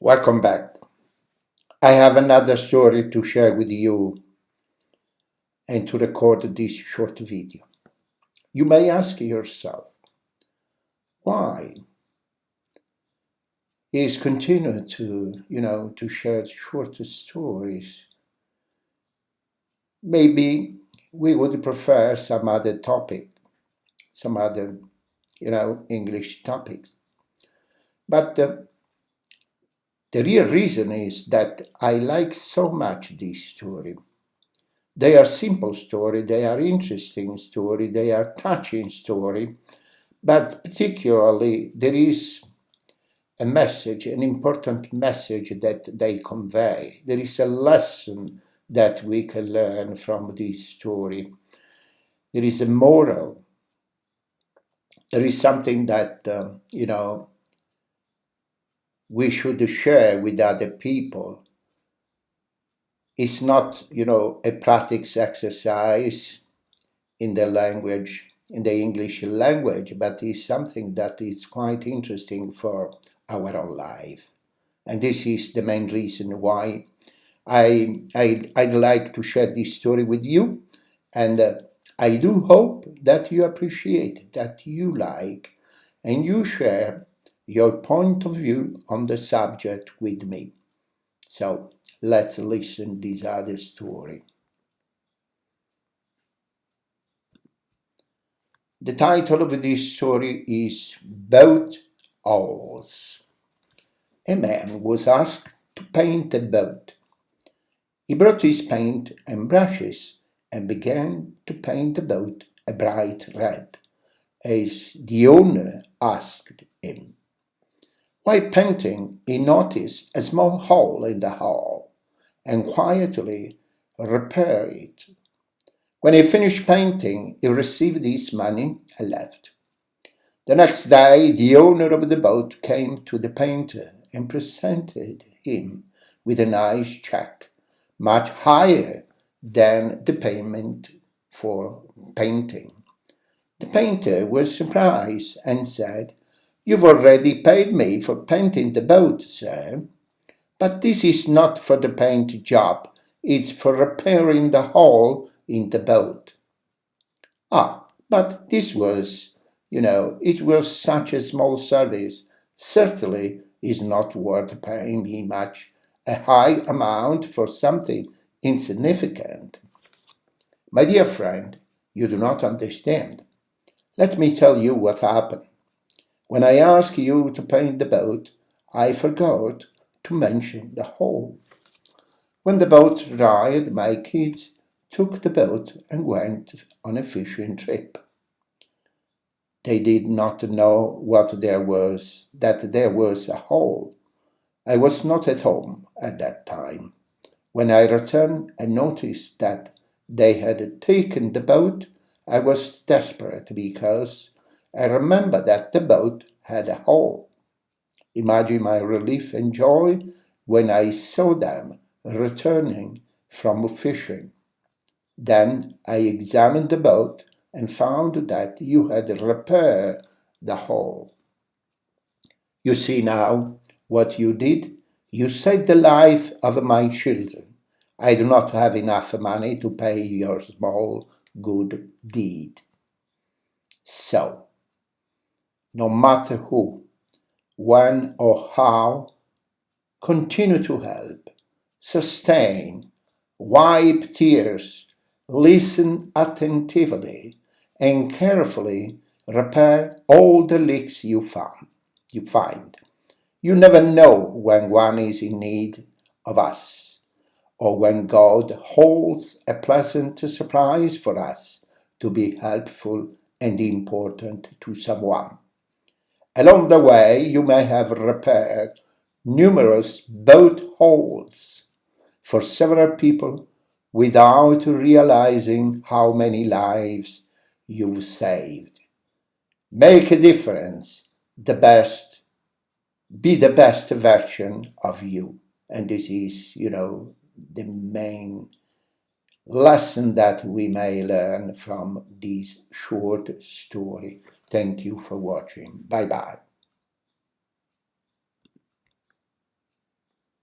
Welcome back. I have another story to share with you and to record this short video. You may ask yourself, why is continuing to share short stories? Maybe we would prefer some other topic, some other, English topics. But the real reason is that I like so much this story. They are simple story, they are interesting story, they are touching story, but particularly there is a message, an important message that they convey. There is a lesson that we can learn from this story. There is a moral. There is something that, we should share with other people. It's not, a practice exercise in the language, in the English language, but it's something that is quite interesting for our own life. And this is the main reason why I'd like to share this story with you. And I do hope that you appreciate, that you like, and you share your point of view on the subject with me. So let's listen to this other story. The title of this story is Boat Owls. A man was asked to paint a boat. He brought his paint and brushes and began to paint the boat a bright red, as the owner asked him. While painting, he noticed a small hole in the hull and quietly repaired it. When he finished painting, he received his money and left. The next day, the owner of the boat came to the painter and presented him with a nice check, much higher than the payment for painting. The painter was surprised and said, "You've already paid me for painting the boat, sir. But this is not for the paint job, it's for repairing the hole in the boat." "Ah, but this was, it was such a small service. Certainly is not worth paying me much a high amount for something insignificant." "My dear friend, you do not understand. Let me tell you what happened. When I asked you to paint the boat, I forgot to mention the hole. When the boat arrived, my kids took the boat and went on a fishing trip. They did not know that there was a hole. I was not at home at that time. When I returned and noticed that they had taken the boat, I was desperate because I remember that the boat had a hole. Imagine my relief and joy when I saw them returning from fishing. Then I examined the boat and found that you had repaired the hole. You see now what you did? You saved the life of my children. I do not have enough money to pay your small good deed." So, no matter who, when or how, continue to help, sustain, wipe tears, listen attentively, and carefully repair all the leaks you find. You never know when one is in need of us, or when God holds a pleasant surprise for us to be helpful and important to someone. Along the way, you may have repaired numerous boat holes for several people without realizing how many lives you've saved. Make a difference, be the best version of you. And this is, the main lesson that we may learn from this short story. Thank you for watching. Bye bye.